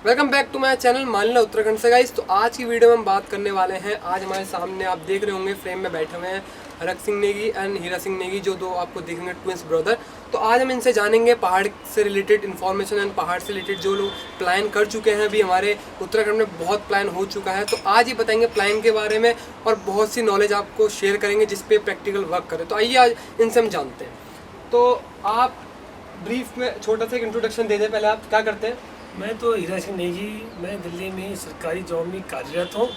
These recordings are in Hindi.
Welcome back to my channel Manila Uttarakhand से गाइस। तो आज की वीडियो में हम बात करने वाले हैं। आज हमारे सामने आप देख रहे होंगे फ्रेम में बैठे हुए हैं हरक सिंह नेगी एंड हीरा सिंह नेगी, जो दो आपको दिखेंगे ट्विंस ब्रदर। तो आज हम इनसे जानेंगे पहाड़ से रिलेटेड इन्फॉर्मेशन एंड पहाड़ से रिलेटेड जो लोग प्लान कर चुके हैं। अभी हमारे उत्तराखंड में बहुत प्लान हो चुका है, तो आज ये बताएंगे प्लान के बारे में और बहुत सी नॉलेज आपको शेयर करेंगे जिसपे प्रैक्टिकल वर्क करें। तो आइए आज इनसे हम जानते हैं। तो आप ब्रीफ में छोटा सा एक इंट्रोडक्शन दे दें। पहले आप क्या करते हैं? मैं तो हीरा सिंह नेगी, मैं दिल्ली में सरकारी जॉब में कार्यरत हूँ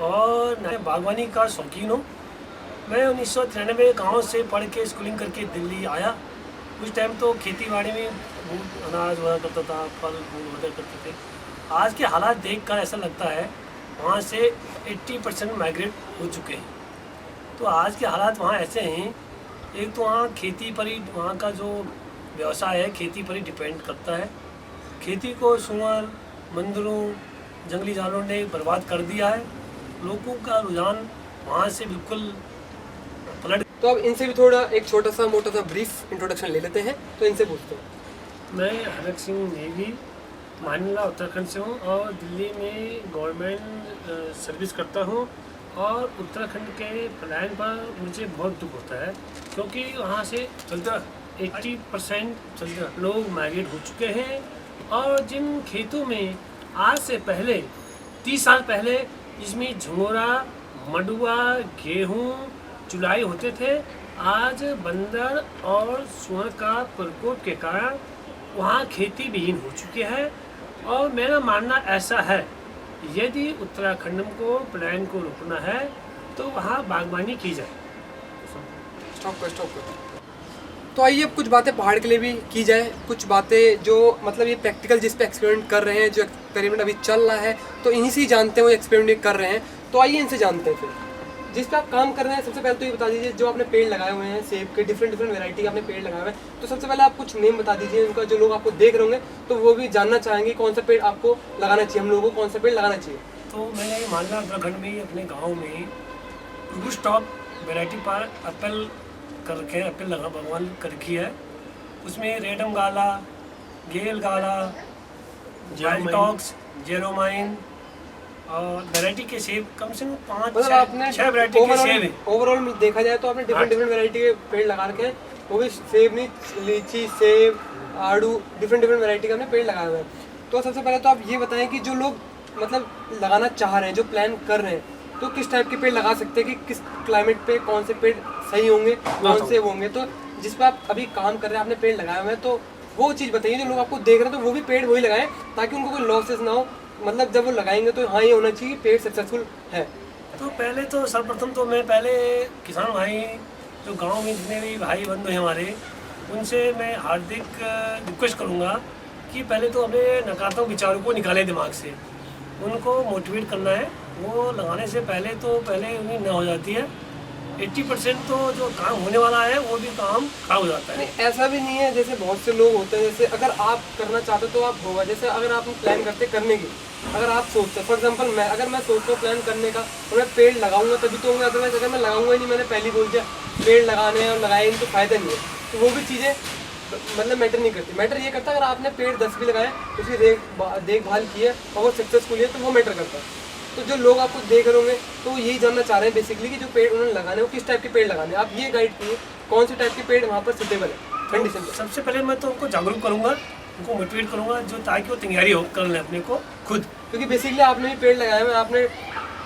और मैं बागवानी का शौकीन हूँ। मैं 1993 गांव से पढ़ के स्कूलिंग करके दिल्ली आया। उस टाइम तो खेती बाड़ी में बहुत अनाज हुआ करता था, फल फूल हुआ करते थे। आज के हालात देख कर ऐसा लगता है वहाँ से 80% माइग्रेट हो चुके हैं। तो आज के हालात वहाँ ऐसे हैं, एक तो वहाँ खेती पर ही, वहाँ का जो व्यवसाय है खेती पर ही डिपेंड करता है। खेती को सुअर, बंदरों, जंगली जानवरों ने बर्बाद कर दिया है। लोगों का रुझान वहाँ से बिल्कुल पलट। तो अब इनसे भी थोड़ा एक छोटा सा मोटा सा ब्रीफ इंट्रोडक्शन ले लेते हैं। तो इनसे पूछते हैं। मैं हरक सिंह नेगी मानिला उत्तराखंड से हूँ और दिल्ली में गवर्नमेंट सर्विस करता हूँ। और उत्तराखंड के प्लान पर मुझे बहुत दुख होता है क्योंकि वहाँ से 80% लोग माइग्रेट हो चुके हैं। और जिन खेतों में आज से पहले 30 साल पहले इसमें झंगोरा, मडुआ, गेहूँ, चुलाई होते थे, आज बंदर और सुअर का प्रकोप के कारण वहाँ खेती विहीन हो चुकी है। और मेरा मानना ऐसा है, यदि उत्तराखंड को प्लान को रोकना है तो वहाँ बागवानी की जाए। स्टॉप कर। तो आइए अब कुछ बातें पहाड़ के लिए भी की जाए। कुछ बातें जो मतलब ये प्रैक्टिकल जिस पे एक्सपेरिमेंट कर रहे हैं, जो एक्सपेरिमेंट अभी चल रहा है, तो इन्हीं से ही जानते हैं वो एक्सपेरिमेंट कर रहे हैं। तो आइए इनसे जानते हैं। फिर जिस पे आप काम कर रहे हैं, सबसे पहले तो ये बता दीजिए, जो आपने पेड़ लगाए हुए हैं सेब के, डिफरेंट वैरायटी के आपने पेड़ लगाए हुए हैं, तो सबसे पहले आप कुछ नेम बता दीजिए उनका। जो लोग आपको देख रहे होंगे तो वो भी जानना चाहेंगे कौन सा पेड़ आपको लगाना चाहिए, हम लोगों को कौन सा पेड़ लगाना चाहिए। तो मैंने मानिला उत्तराखंड में अपने गाँव में गुड स्टॉक वैरायटी पर एप्पल कर रखे हैं, एप्पल लगा भगवान कर रखी है। उसमें रेडम गाला, गेल गाला, जेलटॉक्स, जेरोमाइन और वैरायटी के सेब कम से कम 5-6 वैरायटी के सेब हैं। ओवरऑल देखा जाए तो आपने डिफरेंट वैरायटी के पेड़ लगा रखे हैं। वो भी सेब नहीं, लीची, सेब, आड़ू, डिफरेंट वैरायटी के आपने पेड़ लगाए हुए हैं। तो सबसे पहले तो आप ये बताएं कि जो लोग मतलब लगाना चाह रहे हैं, जो प्लान कर रहे हैं, तो किस टाइप के पेड़ लगा सकते हैं, कि किस क्लाइमेट पे कौन से पेड़ सही होंगे, कौन से होंगे। तो जिस पे आप अभी काम कर रहे हैं, आपने पेड़ लगाए हुए हैं, तो वो चीज़ बताइए। जो लोग आपको देख रहे हैं तो वो भी पेड़ वही लगाएं ताकि उनको कोई लॉसेस ना हो। मतलब जब वो लगाएंगे तो हाँ, ये होना चाहिए पेड़ सक्सेसफुल है। तो पहले तो सर्वप्रथम तो मैं पहले किसान भाई, जो गांव में जितने भी भाई बंधु हैं हमारे, उनसे मैं हार्दिक रिक्वेस्ट करूंगा कि पहले तो अपने नकारात्मक विचारों को निकालें दिमाग से, उनको मोटिवेट करना है। वो लगाने से पहले उन्हें न हो जाती है। 80% तो जो काम होने वाला है वो भी काम खराब हो जाता है। नहीं, ऐसा भी नहीं है। जैसे बहुत से लोग होते हैं, जैसे अगर आप करना चाहते तो आप होगा। जैसे अगर आप प्लान करते करने की, अगर आप सोचते, फॉर एग्जांपल अगर मैं सोचता हूँ प्लान करने का, तो मैं पेड़ लगाऊंगा तभी तो होंगे। अदरवाइज अगर मैं लगाऊंगा ही नहीं, मैंने पहले बोल दिया पेड़ लगाने हैं और लगाए नहीं तो फायदा नहीं है, तो वो भी चीज़ें मतलब मैटर नहीं करती। मैटर ये करता है अगर आपने पेड़ 10 भी लगाए, उसकी देखभाल की है और वो सक्सेसफुल है, तो वो मैटर करता है। तो जो लोग आपको देख रहे होंगे तो वो यही जानना चाह रहे हैं बेसिकली कि जो पेड़ उन्होंने लगाने वो किस टाइप के पेड़ लगाने हैं। आप ये गाइड कीजिए कौन से टाइप के पेड़ वहाँ पर सुटेबल है कंडीशन में। सबसे पहले मैं तो उनको जागरूक करूँगा, उनको मोटिवेट करूँगा, जो ताकि वो तैयारी हो कर लें अपने को खुद। क्योंकि बेसिकली आपने भी पेड़ लगाए हुए, आपने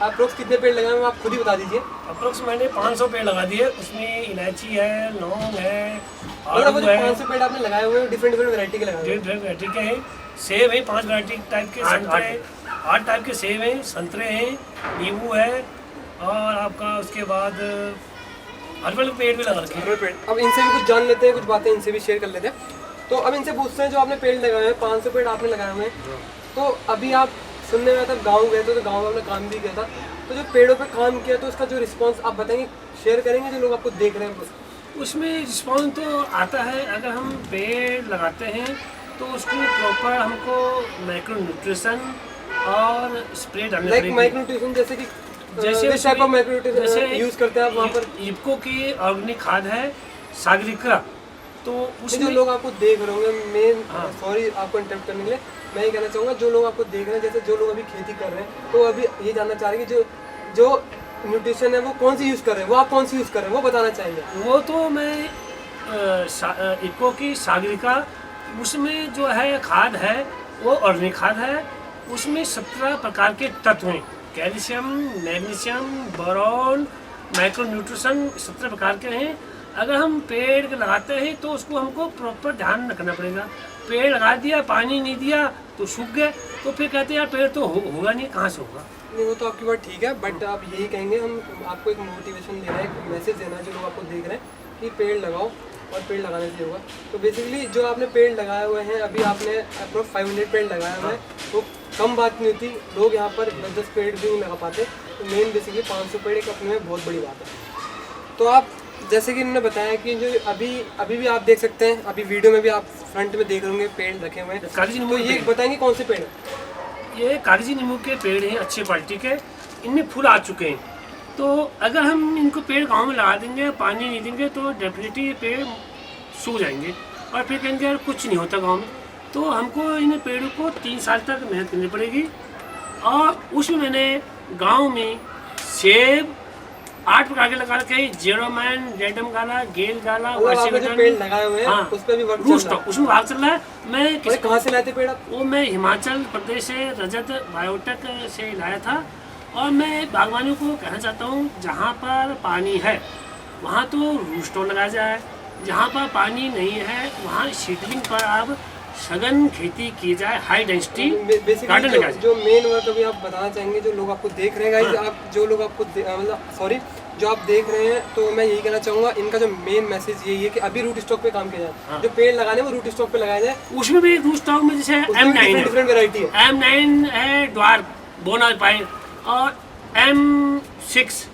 अप्रोक्स कितने पेड़ लगाए हुए आप खुद ही बता दीजिए। अप्रोक्स मैंने 500 पेड़ लगा दिए। उसमें इलायची है, लौंग है, और वो जो 500 पेड़ आपने लगाए हुए हैं डिफरेंट वैरायटी के लगाए हुए हैं। डिफरेंट वैरायटी के हैं। सेब है 5 वैरायटी टाइप के, संतरे 8 टाइप के सेब हैं, संतरे हैं, नींबू है, और आपका उसके बाद हर्बल पेड़ भी लगा रखे हैं। पेड़ अब इनसे भी कुछ जान लेते हैं, कुछ बातें इनसे भी शेयर कर लेते हैं। तो अब इनसे पूछते हैं, जो आपने पेड़ लगाए हैं 500 पेड़ आपने लगाए हुए हैं, तो अभी आप सुनने में तब गाँव गए थे, तो गाँव में आपने काम भी किया था, तो जो पेड़ों पर काम किया तो उसका जो रिस्पॉन्स आप बताएंगे, शेयर करेंगे जो लोग आपको देख रहे हैं। उसमें रिस्पॉन्स तो आता है। अगर हम पेड़ लगाते हैं तो उसको प्रॉपर हमको माइक्रो न्यूट्रिशन और स्प्रे डालना पड़ेगा। माइक्रो न्यूट्रिशन जैसे कि जैसे यूज करते हैं आप वहाँ पर? इफ्को की ऑर्गेनिक खाद है, सागरिका। तो उसमें जो लोग आपको देख रहे होंगे, मेन सॉरी आपको इंटरप्ट करने के लिए, मैं ये कहना चाहूँगा जो लोग आपको देख रहे हैं, जैसे जो लोग अभी खेती कर रहे हैं, तो अभी ये जानना चाह रहे हैं कि जो न्यूट्रिशन है वो कौन सी यूज़ कर रहे हैं, वो आप कौन सी यूज़ कर रहे हैं, वो बताना चाहेंगे। वो तो मैं इको की सागरिका, उसमें जो है खाद है वो ऑर्गेनिक खाद है। उसमें 17 प्रकार के तत्व हैं, calcium, magnesium, boron, micro nutrition 17 प्रकार के हैं। अगर हम पेड़ लगाते हैं तो उसको हमको प्रॉपर ध्यान रखना पड़ेगा। पेड़ लगा दिया, पानी नहीं दिया तो सूख गए, तो फिर कहते हैं यार पेड़ तो होगा नहीं, कहाँ से होगा। नहीं, वो तो आपकी बात ठीक है, बट आप यही कहेंगे, हम आपको एक मोटिवेशन देना है, एक मैसेज देना है जो लोग आपको देख रहे हैं कि पेड़ लगाओ और पेड़ लगाने से होगा। तो बेसिकली जो आपने पेड़ लगाए हुए हैं, अभी आपने अप्रोक्स 500 पेड़ लगाए हुए हैं, तो कम बात नहीं होती। लोग यहाँ पर 10 पेड़ भी नहीं लगा पाते, तो मेन बेसिकली 500 पेड़ एक अपने में बहुत बड़ी बात है। तो आप जैसे कि इन्होंने बताया कि जो अभी भी आप देख सकते हैं, अभी वीडियो में भी आप फ्रंट में देख रहे होंगे पेड़ रखे हुए हैं। कागजी नींबू तो ये बताएंगे कौन से पेड़ हैं? ये कागजी नींबू के पेड़ हैं, अच्छी क्वालिटी के, इनमें फूल आ चुके हैं। तो अगर हम इनको पेड़ गांव में लगा देंगे, पानी नहीं देंगे, तो डेफिनेटली ये पेड़ सूख जाएंगे और फिर कहेंगे यार कुछ नहीं होता गांव में। तो हमको इन पेड़ों को 3 साल तक मेहनत करनी पड़ेगी। और उसमें मैंने गांव में सेब 8 प्रकार के लगा रखे हैं, जेरोमैन, रेडम गाला, गेल गाला, आपने जो पेड़ लगाए हुए हैं, हाँ, उस पर भी वर्क चल रहा है। उसमें भाग चल रहा है। मैं कहाँ से लाए थे पेड़ आप? वो मैं हिमाचल प्रदेश से रजत बायोटेक से लाया था। और मैं बागवानियों को कहना चाहता हूँ, जहाँ पर पानी है वहाँ तो रूस्टॉक लगाया जाए, जहाँ पर पानी नहीं है वहाँ सीडलिंग पर आप सघन खेती की जाए, हाई डेंसिटी गार्डन लगाया जाए। जो मेन वर्क अभी आप बताना चाहेंगे जो लोग आपको देख रहे हैं, गाइस, आप जो लोग आपको मतलब सॉरी जो आप देख रहे हैं, तो मैं यही कहना चाहूँगा, इनका जो मेन मैसेज यही है कि अभी रूट स्टॉक पे काम किया जाए। जो पेड़ लगाने वो रूट स्टॉक पे लगाया जाए। उसमें भी रूट स्टॉक में जैसे M9 डिफरेंट वेराइटी है। M9 है ड्वार्फ बोनापाइन, और M6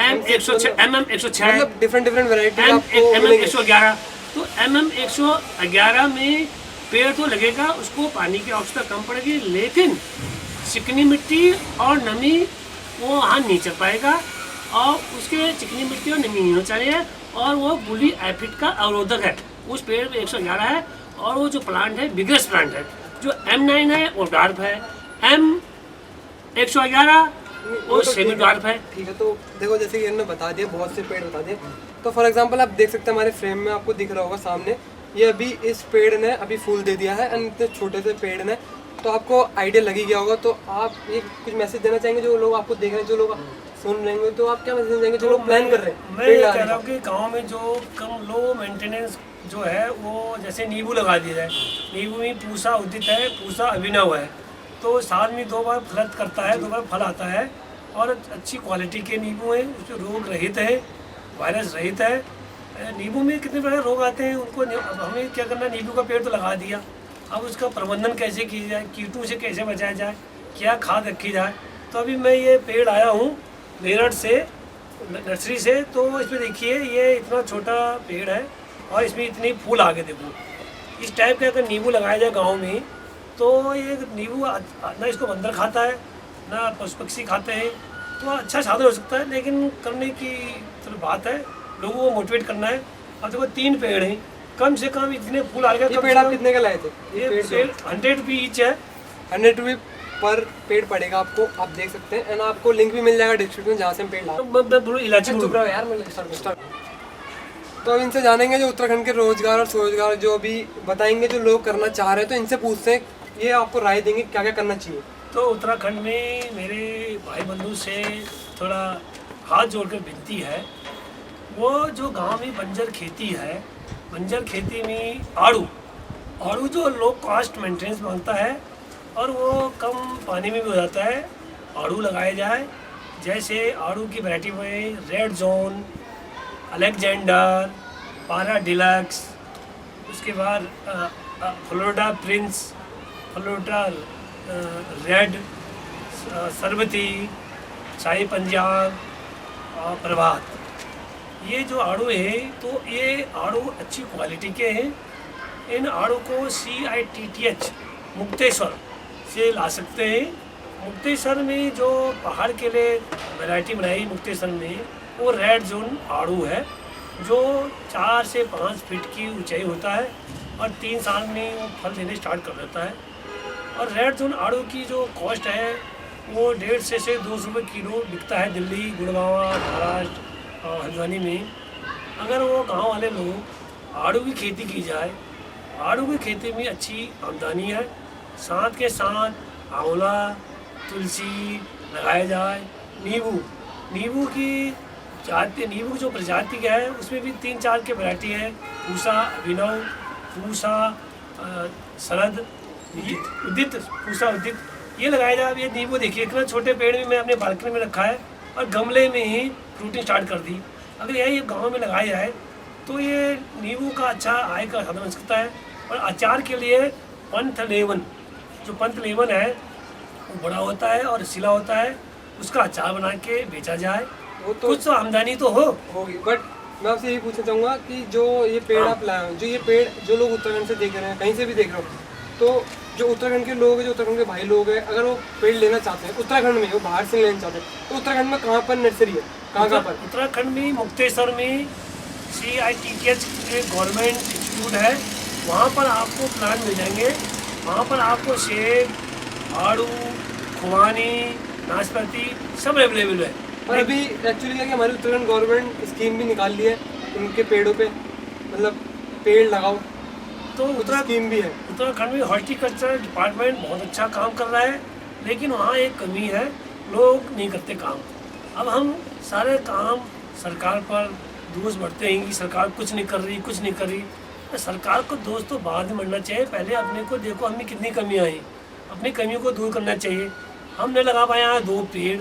M106 MM106 मतलब डिफरेंट वेराइटी आपको मिलेंगे। MM111। तो MM111 में पेड़ तो लगेगा, उसको पानी की आवश्यकता कम पड़ेगी, लेकिन चिकनी मिट्टी और नमी वो वहाँ नहीं चल पाएगा, और उसके चिकनी मिट्टी और नमी नहीं होनी चाहिए, और वो बुली एफिड का अवरोधक है। उस पेड़ में 111 है, और वो जो प्लांट है बिगेस्ट प्लांट है। जो M9 है वो ड्वार्फ है, M111 वो सेमी ड्वार्फ है। ठीक है, तो देखो जैसे कि इन्होंने बता दिया, बहुत से पेड़ बता दिए। तो फॉर एग्जांपल आप देख सकते हैं हमारे फ्रेम में, आपको दिख रहा होगा सामने, ये अभी इस पेड़ ने अभी फूल दे दिया है, एंड इतने छोटे से पेड़ ने, तो आपको आइडिया लगी गया होगा। तो आप ये कुछ मैसेज देना चाहेंगे जो लोग आपको देख रहे हैं, जो लोग सुन रहे हैं, तो आप क्या मैसेज देना चाहेंगे जो लोग प्लान कर रहे हैं? मैं ये कह रहा हूँ कि गाँव में जो कम लो मेंटेनेंस जो है, वो जैसे नींबू लगा दिया जाए। नींबू में पूसा उदित है, पूसा अभिनव है, तो साल में 2 बार फल करता है, 2 बार फल आता है, और अच्छी क्वालिटी के नींबू हैं, उसमें रोग रहित है, वायरस रहित है। नींबू में कितने बड़े रोग आते हैं उनको, अब हमें क्या करना, नींबू का पेड़ तो लगा दिया, अब उसका प्रबंधन कैसे किया जाए, कीटों से कैसे बचाया जाए, क्या खाद रखी जाए। तो अभी मैं ये पेड़ आया हूँ मेरठ से, नर्सरी से, तो इसमें देखिए ये इतना छोटा पेड़ है और इसमें इतनी फूल आगे देखो। इस टाइप के अगर नींबू लगाया जाए गाँव में, तो ये नींबू ना इसको बंदर खाता है ना पशु पक्षी खाते हैं, तो अच्छा साधन हो सकता है। लेकिन करने की तो बात है, लोगों को मोटिवेट करना है। अब देखो 3 पेड़ हैं, कम से कम इतने फूल आ गए। ये पेड़ आप कितने का लाए थे? ये पेड़ 100 रुपये ईच है, 100 रुपये पर पेड़ पड़ेगा आपको, आप देख सकते हैं, एंड आपको लिंक भी मिल जाएगा डिस्क्रिप्शन में जहाँ से हम पेड़ लाए। इलायची यार तो अब इनसे जानेंगे जो उत्तराखंड के रोजगार और स्वरोजगार जो अभी बताएंगे, जो लोग करना चाह रहे हैं, तो इनसे पूछते हैं, ये आपको राय देंगे क्या क्या करना चाहिए। तो उत्तराखंड में मेरे भाई बंधु से थोड़ा हाथ जोड़कर विनती है, वो जो गांव में बंजर खेती है, बंजर खेती में आड़ू जो लो कॉस्ट मेंटेनेंस मांगता है और वो कम पानी में भी हो जाता है, आड़ू लगाए जाए। जैसे आड़ू की वैरायटी में रेड जोन, अलेक्जेंडर, पारा डिलक्स, उसके बाद फ्लोरिडा प्रिंस, फ्लोरिडा रेड, सरबती, शाही पंजाब और प्रभात, ये जो आड़ू है, तो ये आड़ू अच्छी क्वालिटी के हैं। इन आड़ू को CITTH मुक्तेश्वर से ला सकते हैं। मुक्तेश्वर में जो पहाड़ के लिए वैरायटी बनाई मुक्तेश्वर में, वो रेड जोन आड़ू है, जो 4 से 5 फीट की ऊंचाई होता है और 3 साल में वो फल देने स्टार्ट कर देता है। और रेड जोन आड़ू की जो कॉस्ट है वो 150 से 200 रुपये किलो बिकता है दिल्ली, गुड़गांव, महाराष्ट्र और हल्द्वानी में। अगर वो गांव वाले लोग आड़ू की खेती की जाए, आड़ू की खेती में अच्छी आमदनी है, साथ के साथ आंवला, तुलसी लगाया जाए, नींबू, नींबू की नींबू की जो प्रजाति का है उसमें भी 3-4 की वैरायटी है, पूसा, अभिनव, पूसा, शरद, उदित, पूसा उदित, ये लगाया जाए। अब ये नींबू देखिए इतना छोटे पेड़ में मैं अपने बालकनी में रखा है और गमले में ही फ्रूटिंग स्टार्ट कर दी। अगर यही गांव में लगाया जाए तो ये नींबू का अच्छा आय का साधन बन सकता है। और अचार के लिए पंथ-11, जो पंथ-11 है वो बड़ा होता है और रसीला होता है, उसका अचार बना के बेचा जाए, वो तो कुछ तो आमदनी तो होगी। बट मैं आपसे यही पूछना चाहूँगा कि जो ये पेड़ आप लाए हो, जो ये पेड़ जो लोग उत्तराखंड से देख रहे हैं, कहीं से भी देख रहे हो, तो जो उत्तराखंड के लोग हैं, जो उत्तराखंड के भाई लोग हैं, अगर वो पेड़ लेना चाहते हैं उत्तराखंड में, वो बाहर से लेना चाहते हैं, तो उत्तराखंड में कहाँ पर नर्सरी है, कहाँ पर? उत्तराखंड में मुक्तेश्वर में CITKH गवर्नमेंट इंस्टीट्यूट है, वहाँ पर आपको प्लांट मिल जाएंगे। वहाँ पर आपको सेब, आड़ू, खुबानी, नाशपाती सब अवेलेबल है। और अभी एक्चुअली क्या है कि हमारी उत्तराखंड गवर्नमेंट स्कीम भी निकाल ली है उनके पेड़ों पे, मतलब पेड़ लगाओ, तो स्कीम भी है। उत्तराखंड में हॉर्टिकल्चर डिपार्टमेंट बहुत अच्छा काम कर रहा है, लेकिन वहाँ एक कमी है, लोग नहीं करते काम। अब हम सारे काम सरकार पर दोष बढ़ते हैं कि सरकार कुछ नहीं कर रही, कुछ नहीं कर रही। तो सरकार को दोष तो बाद में बढ़ना चाहिए, पहले अपने को देखो हमें कितनी कमी आई, अपनी कमियों को दूर करना चाहिए। हमने लगा पाया 2 पेड़,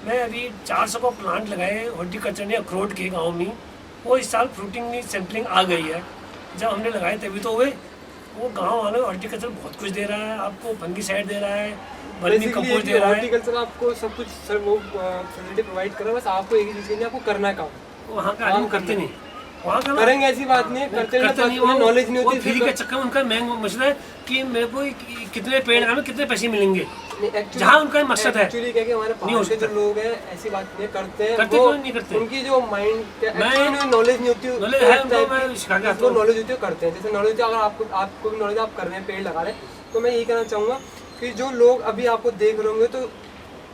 मैं अभी 400 का प्लांट लगाए हॉर्टिकल्चर ने अखरोट के गांव में, वो इस साल फ्रूटिंग की सैम्पलिंग आ गई है। जब हमने लगाए तभी तो हुए। वो गांव वाले हॉर्टिकल्चर बहुत कुछ दे रहा है, आपको फंगीसाइड दे रहा है, वर्मी कंपोस्ट दे रहा है, हॉर्टिकल्चर आपको सब कुछ सर वो फैसिलिटी प्रोवाइड कर रहा है, बस आपको एक ही चीज़ करनी है, आपको करना है काम। वहाँ का आदमी करते नहीं, वहाँ का करेंगे ऐसी बात नहीं है, करते नहीं, नॉलेज नहीं होती। फ्री के चक्कर में उनका मेन मसला है कि मेरे को कितने पेड़ लगाने, कितने पैसे मिलेंगे, जहाँ उनका मकसद है। एक्चुअली क्या है कि हमारे पहाड़ के जो लोग हैं ऐसी बात नहीं करते हैं, करते क्यों नहीं करते? उनकी जो माइंड नॉलेज नहीं होती, नॉलेज है उनको, मैं सिखा के आता हूँ। नॉलेज होती है करते हैं, जैसे नॉलेज अगर आपको भी नॉलेज, आप कर रहे हैं, पेड़ लगा रहे हैं, तो मैं यही कहना चाहूँगा कि जो लोग अभी आपको देख रहे होंगे, तो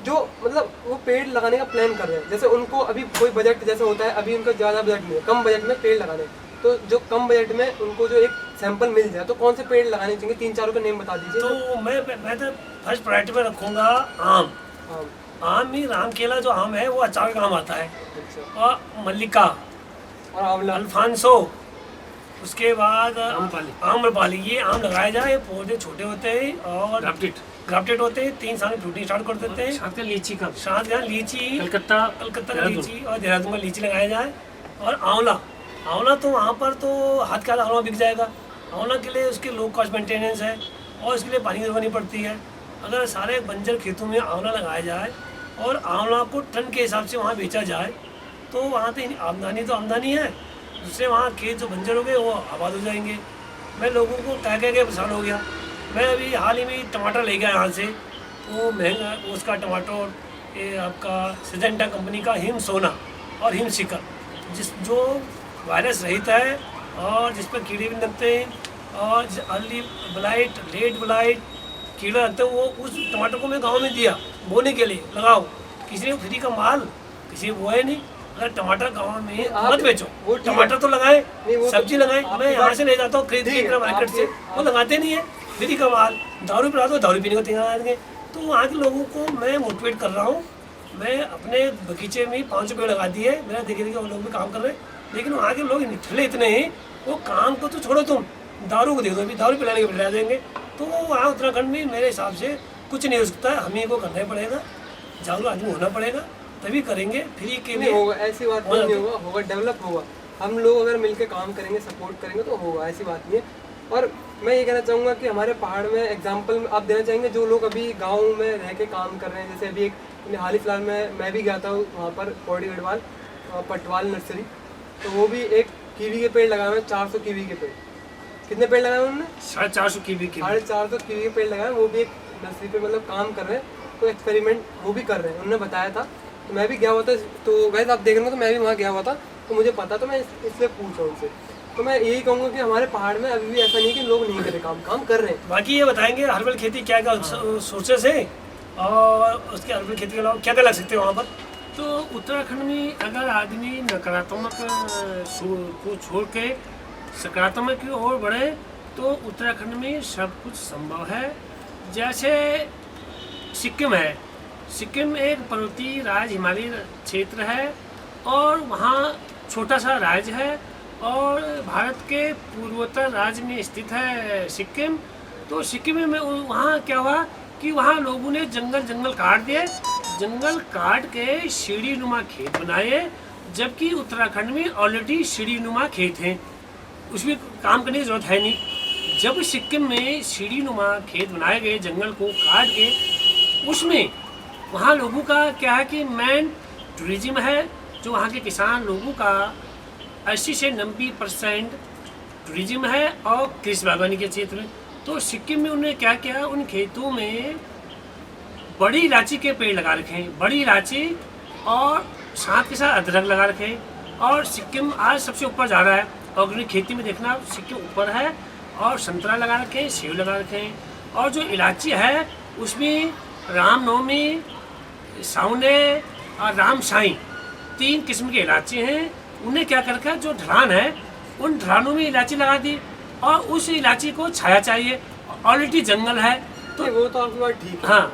जो मतलब वो पेड़ लगाने का प्लान कर रहे हैं, जैसे उनको अभी कोई बजट जैसे होता है, अभी उनका ज़्यादा बजट नहीं है, कम बजट में पेड़ लगाने, तो जो कम बजट में उनको जो एक सैंपल मिल जाए, तो कौन से पेड़ लगाने चाहिए? 3-4 का नेम बता दीजिए। तो मैं तो फर्स्ट प्रायोरिटी में रखूँगा आम। आम में राम केला जो आम है वो अचार का काम आता है, और मल्लिका और आंवला, अल्फांसो, उसके बाद आम्रपाली, ये आम लगाया जाए। पौधे छोटे होते हैं और ग्राफ्टेड होते हैं, 3 साल में फ्रूटिंग स्टार्ट कर देते हैं। साथ लीची, कलकत्ता का लीची और देहरादून का लीची लगाया जाए। और आंवला तो वहाँ पर तो हाथ का आंवला बिक जाएगा। आंवला के लिए उसके लो कॉस्ट मेंटेनेंस है और उसके लिए पानी देनी पड़ती है। अगर सारे बंजर खेतों में आंवला लगाया जाए और आंवला को टन के हिसाब से वहाँ बेचा जाए, तो वहाँ तो आमदनी है, दूसरे वहाँ खेत जो बंजर हो गए वो आबाद हो जाएंगे। मैं लोगों को कह के परेशान हो गया। मैं अभी हाल ही में टमाटर ले गया यहाँ से, वो महंगा, उसका टमाटर ये आपका सिजेंटा कंपनी का हिम सोना और हिम शिखर, जो वायरस रहित है और जिस पर कीड़े भी लगते हैं और अर्ली ब्लाइट, लेट ब्लाइट कीड़ा लगते हैं, वो उस टमाटर को मैं गांव में दिया बोने के लिए, लगाओ। किसी ने फ्री का माल किसी वो है नहीं। अगर टमाटर गाँव में मत बेचो, वो टमाटर तो लगाए, सब्जी लगाए। मैं यहाँ से ले जाता हूँ खरीद के मार्केट से, वो लगाते नहीं है, फ्री का माल। दारू पिला दो, दारू पीने को तैयार आएंगे। तो वहाँ के लोगों को मैं मोटिवेट कर रहा हूँ। मैं अपने बगीचे में 5 पेड़ लगा दिए, मेरा देखे वो लोग भी काम कर रहे हैं, लेकिन वहाँ के लोग निठले इतने हैं, वो काम को तो छोड़ो, तुम दारू को दे दो, अभी दारू पिलाने के पिला देंगे। तो वहाँ उत्तराखंड में मेरे हिसाब से कुछ नहीं हो सकता है, हमें को करना ही पड़ेगा, जागरूक आदमी होना पड़ेगा, तभी करेंगे। फ्री के लिए होगा, ऐसी बात नहीं होगा, डेवलप होगा। हम लोग अगर मिलकर काम करेंगे, सपोर्ट करेंगे तो होगा, ऐसी बात नहीं है। और मैं ये कहना चाहूँगा कि हमारे पहाड़ में एग्जाम्पल आप देना चाहेंगे, जो लोग अभी गाँव में रह के काम कर रहे हैं। जैसे अभी एक हाल ही फिलहाल में मैं भी गया था वहाँ पर पौड़ी गढ़वाल पटवाल नर्सरी, तो वो भी एक कीवी के पेड़ लगाए हुए हैं, 400 कीवी के पेड़। कितने पेड़ लगाए उन्होंने? 450 कीवी 450 कीवी के पेड़ लगाए। वो भी एक नर्सरी पे मतलब काम कर रहे हैं, तो एक्सपेरिमेंट वो भी कर रहे हैं, उन्होंने बताया था। तो मैं भी गया हुआ था, तो वैसे आप देख रहे हो, तो मैं भी वहाँ गया हुआ था, तो मुझे पता, तो मैं इसलिए पूछ रहा हूँ उनसे। तो मैं यही कहूँगा कि हमारे पहाड़ में अभी भी ऐसा नहीं है कि लोग नहीं करे काम कर रहे हैं। बाकी ये बताएंगे हर्बल खेती क्या क्या सोर्सेस है और उसके हर्बल खेती के अलावा क्या क्या लग सकते हैं वहाँ पर। तो उत्तराखंड में अगर आदमी नकारात्मक को छोड़ के सकारात्मक की ओर बढ़े तो उत्तराखंड में सब कुछ संभव है। जैसे सिक्किम है, सिक्किम एक पर्वतीय राज्य हिमालयी क्षेत्र है और वहाँ छोटा सा राज्य है और भारत के पूर्वोत्तर राज्य में स्थित है सिक्किम। तो सिक्किम में वहाँ क्या हुआ कि वहाँ लोगों ने जंगल काट दिए, जंगल काट के सीढ़ी नुमा खेत बनाए, जबकि उत्तराखंड में ऑलरेडी सीढ़ी नुमा खेत हैं, उसमें काम करने की जरूरत है नहीं। जब सिक्किम में सीढ़ी नुमा खेत बनाए गए जंगल को काट के, उसमें वहाँ लोगों का क्या है कि मेन टूरिज्म है, जो वहाँ के किसान लोगों का 80 से 90% टूरिज्म है और कृषि बागवानी के क्षेत्र में। तो सिक्किम में उन्होंने क्या किया, उन खेतों में बड़ी इलायची के पेड़ लगा रखे हैं, बड़ी इलायची और साथ के साथ अदरक लगा रखे हैं। और सिक्किम आज सबसे ऊपर जा रहा है, ऑर्गेनिक खेती में देखना सिक्किम ऊपर है। और संतरा लगा रखे हैं, सेब लगा रखे हैं। और जो इलायची है उसमें रामनवमी, सावने और राम साईं 3 किस्म की इलायची हैं। उन्हें क्या कर रखा है, जो ढलान है उन ढलानों में इलायची लगा दी और उस इलायची को छाया चाहिए, ऑलरेडी जंगल है। तो वो तो आपकी बात ठीक है। हाँ,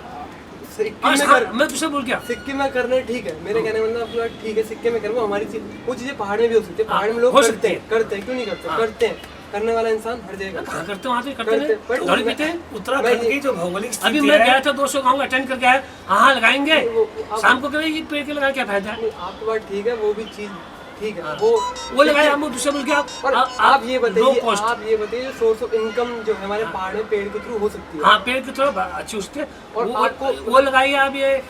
मैं तुझसे बोल क्या, सिक्किम में करना ठीक है, मेरे कहने का मतलब आपकी बात ठीक है। सिक्किम में करना हमारी चीज, वो चीजें पहाड़ में भी हो सकती है, पहाड़ में लोग करते हैं, क्यों नहीं करते, करते हैं। करने वाला इंसान हर जगह कहाँ करते हैं, वहाँ तो करते हैं। उत्तराखंड की जो भौगोलिक स्थिति अभी मैं गया था 200 गाँव अटेंड करके आया, हाँ लगाएंगे, शाम को करेंगे, पेड़ के लगा क्या फायदा है। आपकी बात ठीक है, वो भी चीज ठीक है, वो लगाए, हम दूसरे बोल के आप ये बताइए जो सोर्स ऑफ इनकम जो है हमारे पहाड़ में पेड़ के थ्रू हो सकती है। हाँ, पेड़ के थ्रू अच्छी उससे, और आपको वो लगाइए, आप ये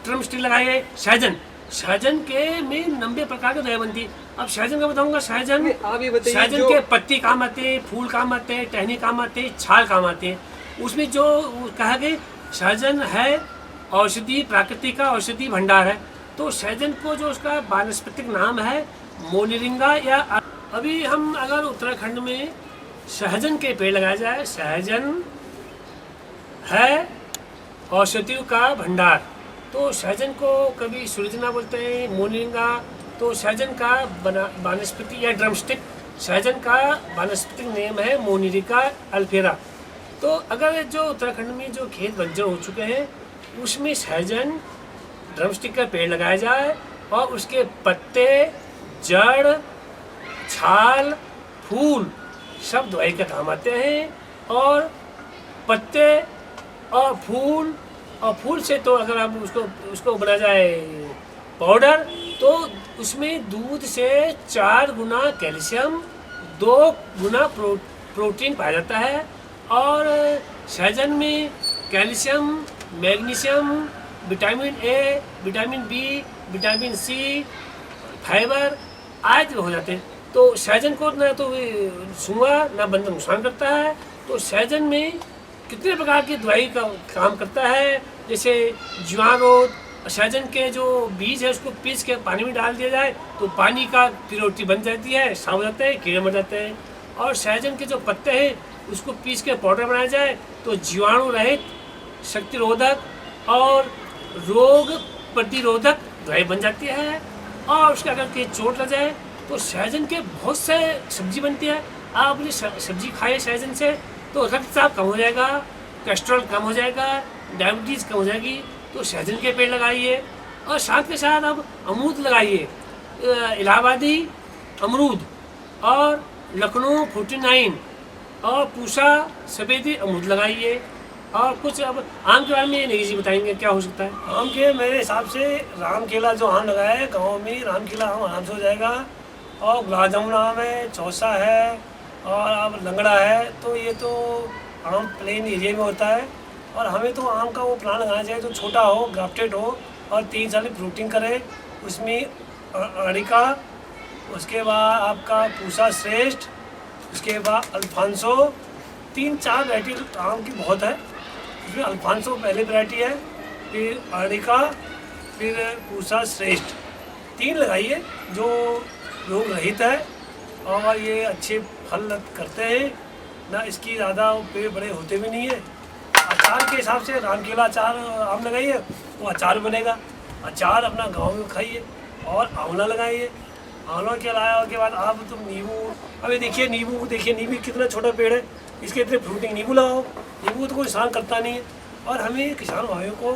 ट्रम स्टिक लगाइए। सहजन के में 90 प्रकार की दवाई बनती है। अब सहजन का बताऊंगा, सहजन के पत्ती काम आते हैं, फूल काम आते हैं, टहनी काम आते हैं, छाल काम आते हैं। उसमें जो कहा गया सहजन है औषधि, प्राकृतिक का औषधि भंडार है। तो सहजन को जो उसका वानस्पतिक नाम है मोनिरिंगा, या अभी हम अगर उत्तराखंड में सहजन के पेड़ लगाया जाए, सहजन है औषधियों का भंडार। तो सहजन को कभी सुरजना बोलते हैं, मोनिरिंगा। तो सहजन का वानस्पतिक या ड्रमस्टिक, सहजन का वानस्पतिक नेम है मोनिरिका अल्फेरा। तो अगर जो उत्तराखंड में जो खेत बंजर हो चुके हैं उसमें सहजन ड्रमस्टिक का पेड़ लगाया जाए और उसके पत्ते, जड़, छाल, फूल सब दवाई का काम आते हैं। और पत्ते और फूल से तो अगर आप उसको बना जाए पाउडर, तो उसमें दूध से 4 गुना कैल्शियम, 2 गुना प्रोटीन पाया जाता है। और सहजन में calcium, magnesium, vitamin A, vitamin B, vitamin C, fibre आदि हो जाते हैं। तो सहजन को ना तो सूंघा ना बंदर नुकसान करता है। तो सहजन में कितने प्रकार की दवाई का काम करता है, जैसे जीवाणुरोध। सहजन के जो बीज है उसको पीस के पानी में डाल दिया जाए तो पानी का प्योरिटी बन जाती है, साफ हो जाते हैं, कीड़े मर जाते हैं। और सहजन के जो पत्ते हैं उसको पीस के पाउडर बनाया जाए तो जीवाणु रहित, शक्तिरोधक और रोग प्रतिरोधक दवाई बन जाती है। और उसके अगर कहीं चोट लग जाए तो सहजन के बहुत से सब्जी बनती है। आप अपनी सब्जी खाए सहजन से तो रक्तचाप कम हो जाएगा, कोलेस्ट्रॉल कम हो जाएगा, डायबिटीज़ कम हो जाएगी। तो सहजन के पेड़ लगाइए और साथ के साथ अब अमरूद लगाइए, इलाहाबादी अमरूद और लखनऊ 49 और पूसा सफेदी अमरूद लगाइए। और कुछ अब आम के बारे में नहीं जी बताएंगे क्या हो सकता है। आम के मेरे हिसाब से रामकेला जो आम लगाया है गाँव में, रामकेला आम आराम से हो जाएगा। और गुलाब जामुन आम है, चौसा है और अब लंगड़ा है। तो ये तो आम प्लेन एरिया में होता है। और हमें तो आम का वो प्लांट लगाना चाहिए जो छोटा हो, ग्राफ्टेड हो और 3 साल की फ्रूटिंग करे। उसमें अरिका, उसके बाद आपका पूसा श्रेष्ठ, उसके बाद अल्फांसो, 3-4 वैरायटी आम की बहुत है। उसमें अल्फांसो पहले वैरायटी है, फिर अरिका, फिर पूसा श्रेष्ठ, 3 लगाइए जो रोग रहित है और ये अच्छे फल करते हैं ना, इसकी ज़्यादा पेड़ बड़े होते भी नहीं है। अचार के हिसाब से रामकेला अचार आम लगाइए, वो अचार बनेगा। अचार अपना गांव में खाइए। और आंवला लगाइए। आंवला के लगाने के बाद आप तुम नींबू, अभी देखिए नींबू, देखिए नींबू कितना छोटा पेड़ है, इसके इतने फ्रूटिंग नींबू लगाओ। नींबू तो कोई नुकसान करता नहीं है। और हमें किसान भाइयों को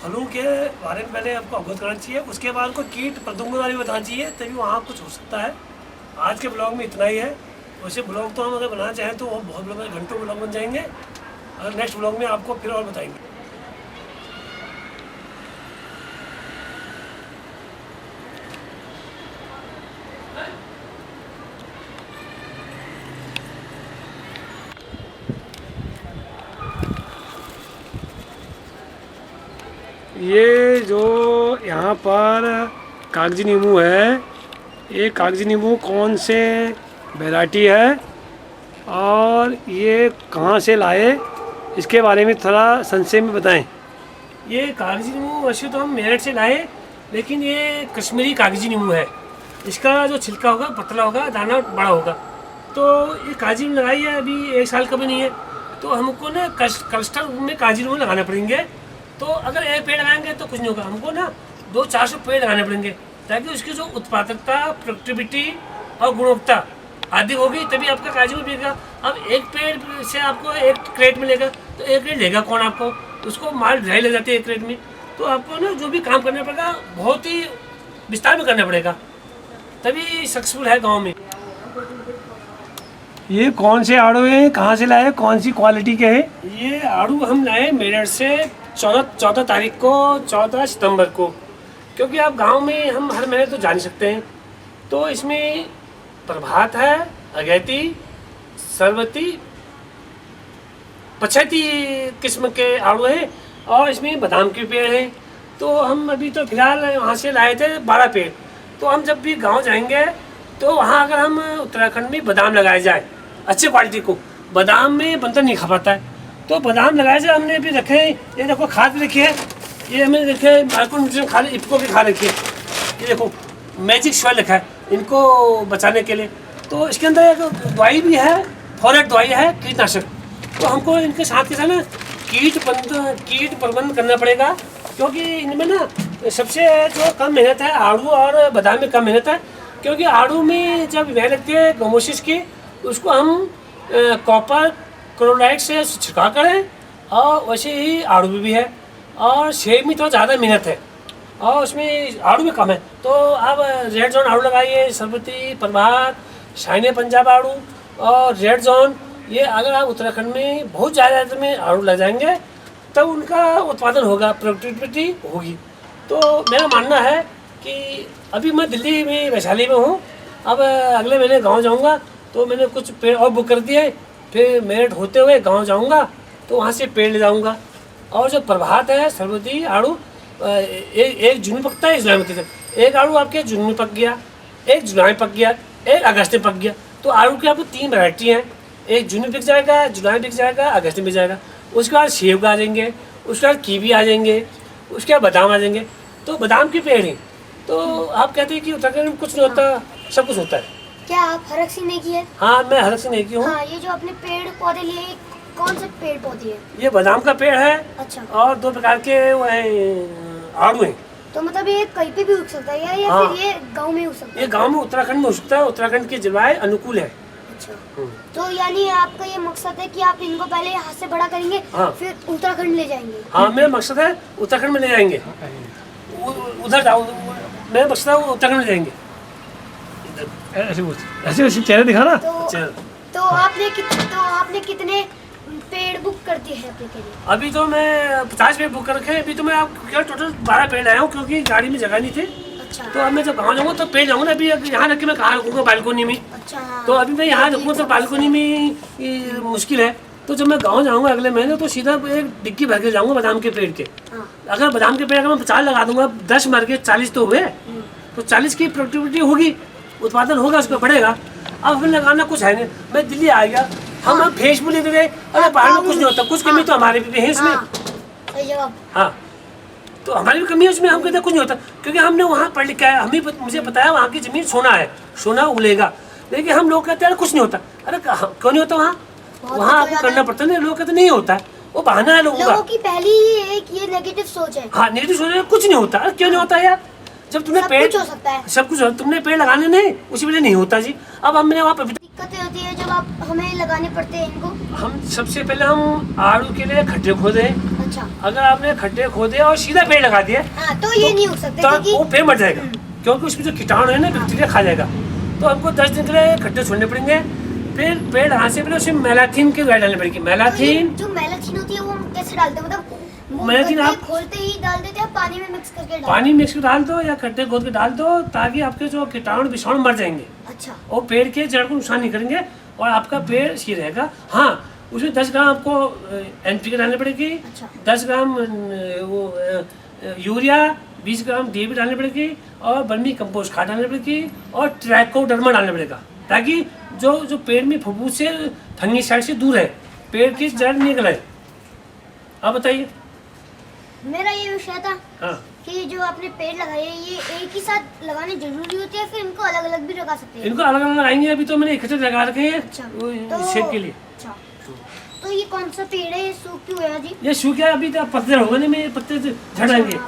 फलों के बारे में पहले आपको अवगत करना चाहिए, उसके बाद उनको कीट पतंगों के बारे में बताना चाहिए, तभी वहाँ कुछ हो सकता है। आज के ब्लॉग में इतना ही है। वैसे ब्लॉग तो हम अगर बनाना चाहें तो वो बहुत बड़े घंटों ब्लॉग बन जाएंगे, और नेक्स्ट ब्लॉग में आपको फिर और बताएंगे। ये जो यहाँ पर कागजी नींबू है, ये कागजी नींबू कौन से वैरायटी है और ये कहाँ से लाए, इसके बारे में थोड़ा संक्षेप में बताएं। ये कागजी नींबू वैसे तो हम मेरठ से लाए, लेकिन ये कश्मीरी कागजी नींबू है। इसका जो छिलका होगा पतला होगा, दाना बड़ा होगा। तो ये कागजी नींबू लगाई है, अभी 1 साल का भी नहीं है। तो हमको ना क्लस्टर में कागजी नींबू लगाने पड़ेंगे। तो अगर एक पेड़ लगाएंगे तो कुछ नहीं होगा, हमको ना 200-400 पेड़ लगाने पड़ेंगे, ताकि उसकी जो उत्पादकता, प्रोडक्टिविटी और गुणवत्ता अधिक होगी, तभी आपका काजू बिकेगा। अब एक पेड़ से आपको 1 क्रेट मिलेगा, तो 1 क्रेट लेगा कौन आपको, उसको माल ढाई लग जाती है 1 क्रेट में। तो आपको ना जो भी काम करना पड़ेगा बहुत ही विस्तार में करना पड़ेगा, तभी सक्सेसफुल है गाँव में। ये कौन से आड़ू हैं, कहाँ से लाए, कौन सी क्वालिटी के हैं? ये आड़ू हम लाए मेरठ से 14 तारीख को, 14 सितंबर को, क्योंकि आप गांव में हम हर महीने तो जा नहीं सकते हैं। तो इसमें प्रभात है, अगैती, सरबती, पछैती किस्म के आड़ू हैं, और इसमें बादाम के पेड़ हैं। तो हम अभी तो फिलहाल वहाँ से लाए थे 12 पेड़। तो हम जब भी गांव जाएंगे तो वहाँ अगर हम उत्तराखंड में बादाम लगाए जाए अच्छी क्वालिटी को, बादाम में बंदर नहीं खा पाता है, तो बादाम लगाए जाए। हमने अभी रखे, ये देखो खाद भी रखी है, ये हमने रखे माइक्रो न्यूट्रिएंट खाद, इफ्को की खाद रखी है। ये देखो मैजिक सॉइल रखा है इनको बचाने के लिए। तो इसके अंदर एक दवाई भी है, फॉरेट दवाई है, कीटनाशक। तो हमको इनके साथ के साथ ना कीट प्रबंध करना पड़ेगा, क्योंकि इनमें ना सबसे जो कम मेहनत है आड़ू और बादाम में कम मेहनत है। क्योंकि आड़ू में जब मेहनत लगती है गमोसिस की, उसको हम कॉपर क्लोराइड से छिड़काव करें, और वैसे ही आड़ू में भी है। और सेब में तो ज़्यादा मेहनत है और उसमें आड़ू में कम है। तो आप रेड जोन आड़ू लगाइए, सरबती, प्रभात, शाइने पंजाब आड़ू और रेड जोन। ये अगर आप उत्तराखंड में बहुत ज़्यादा में आड़ू लग जाएंगे तब उनका उत्पादन होगा, प्रोडक्टिविटी होगी। तो मेरा मानना है कि अभी मैं दिल्ली में वैशाली में हूँ, अब अगले महीने गाँव जाऊँगा, तो मैंने कुछ पेड़ और बुक कर दिए। फिर मेरठ होते हुए गांव जाऊंगा तो वहाँ से पेड़ ले जाऊंगा। और जो प्रभात है, सरबती आड़ू, एक जून में पकता है, एक जुलाई में पकता है। एक आड़ू आपके जून में पक गया, एक जुलाई में पक गया, एक अगस्त में पक गया। तो आड़ू की आपको 3 वैरायटी हैं, एक जून में पिक जाएगा, जुलाई में पिक जाएगा, अगस्त में पिक जाएगा। उसके बाद सेब आ जाएंगे, उसके बाद कीवी आ जाएंगे, उसके बाद बादाम आ जाएंगे। तो बादाम के पेड़ हैं। तो आप कहते हैं कि उत्तराखंड में कुछ नहीं होता, सब कुछ होता है। क्या आप हरक सिंह नेगी है? हाँ, मैं हरक सिंह नेगी हूँ। हाँ, ये जो आपने पेड़ पौधे लिए, कौन से पेड़ पौधे हैं? ये बादाम का पेड़ है। अच्छा। और 2 प्रकार के वो है आड़ू हैं। तो मतलब ये कहीं पे भी उग सकता है या हाँ। फिर ये गांव में उग सकता है? ये गांव में उत्तराखंड में उग सकता है, उत्तराखंड की जलवायु अनुकूल है। अच्छा। तो यानी आपका ये मकसद है कि आप इनको पहले हाथ से बड़ा करेंगे, हाँ। फिर उत्तराखंड ले जाएंगे? हाँ, मेरा मकसद है उत्तराखंड में ले जाएंगे। उधर जाओ, मेरा मकसद है उत्तराखंड में ले जाएंगे। ऐसे चेहरा दिखाना। तो आपने कितने पेड़ बुक कर दिए हैं अपने के लिए? अभी तो मैं 50 पेड़ बुक कर रखे हैं। अभी तो मैं आप टोटल 12 पेड़ लाया हूँ, क्योंकि गाड़ी में जगह नहीं थी। अच्छा। तो अब मैं जब गाँव जाऊँगा तो पेड़ जाऊँगा ना। अभी यहाँ रख के मैं कहाँ रखूँगा, बालकोनी में। अच्छा। हाँ। तो अभी मैं यहाँ रखूँगा तो बालकोनी में मुश्किल है। तो जब मैं गाँव जाऊँगा अगले महीने, तो सीधा एक डिग्गी भर के जाऊँगा बादाम के पेड़ के। हाँ। अगर बादाम के पेड़ अगर मैं 50 लगा दूंगा, 10 मर के 40 तो हुए, तो 40 की प्रोडक्टिविटी होगी, उत्पादन होगा, उसका बढ़ेगा। अब हमें लगाना कुछ है नहीं। मैं दिल्ली आ गया, हम फेसबुक लेते थे, अरे बाहर में कुछ नहीं होता, कुछ कमी तो हमारे भी है उसमें। सही जवाब। हाँ, तो हमारी भी कमी है उसमें। हम कहते हैं कुछ नहीं होता, क्योंकि हमने वहाँ पढ़ लिखा है, मुझे बताया वहाँ की ज़मीन सोना है, सोना उगलेगा। लेकिन हम लोग कहते हैं कुछ नहीं होता। अरे क्यों नहीं होता? वहाँ बहुत वहाँ कुछ हो आपको जाता करना है। पड़ता है ना, लोग कहते नहीं होता है, वो बहाना है लोगों लोगों का। की पहली ही एक ये नेगेटिव सोच है। हाँ, नेगेटिव सोच कुछ नहीं होता। अरे क्यों नहीं होता यार? जब तुमने सब पेड़, कुछ हो सकता है। सब कुछ तुमने पेड़ लगाने नहीं, उसी वजह नहीं होता जी। अब हमने वहाँ पर दिक्कतें होती है जब आप हमें लगाने पड़ते हैं इनको। हम सबसे पहले हम आड़ू के लिए खड्डे खोदे। अच्छा, अगर आपने खड्डे खोदे और सीधा पेड़ लगा दिया हाँ तो ये नहीं हो सकता तो क्योंकि वो पेड़ मर जाएगा, क्योंकि उसमें जो कीटाणु है ना बैक्टीरिया खा जाएगा। तो हमको 10 दिन के लिए खड्डे छोड़ने पड़ेंगे। फिर पेड़ लगाने से पहले उसमें मैलाथीन की दवाई डालनी पड़ेगी। तो ये मैलाथीन, जो मैलाथीन होती है वो हम कैसे डालते हैं? मतलब वो मैलाथीन गड्ढे आप खोलते ही डाल देते हैं, पानी में मिक्स करके डाल। पानी मिक्स कर डाल दो या खड्डे खोद के डाल दो, ताकि आपके जो कीटाणु विषाणु मर जाएंगे अच्छा, और पेड़ के जड़ को नुकसान नहीं करेंगे और आपका पेड़ सही रहेगा। हाँ, उसमें 10 ग्राम आपको NPK डालनी पड़ेगी, अच्छा। 10 ग्राम यूरिया, 20 ग्राम DAP डालनी पड़ेगी और वर्मी कंपोस्ट खाद डालनी पड़ेगी और ट्राइकोडर्मा डालना पड़ेगा, ताकि जो पेड़ में फफूंद से फंगीसाइड से दूर है, पेड़ की जड़ निकले। आप बताइए। मेरा ये विषय था हाँ, कि जो आपने पेड़ लगाए ये एक ही साथ लगाने जरूरी होती है, फिर इनको अलग अलग भी लगा सकते हैं? इनको अलग अलग लगाएंगे। अभी तो मैंने इकट्ठे लगा रखे हैं अच्छा, शेप के लिए। अच्छा, तो ये कौन सा पेड़ है? ये सूख क्यों गया जी? ये सूख गया, अभी तो पत्ते हो गए, नहीं में पत्ते झड़ जाएंगे।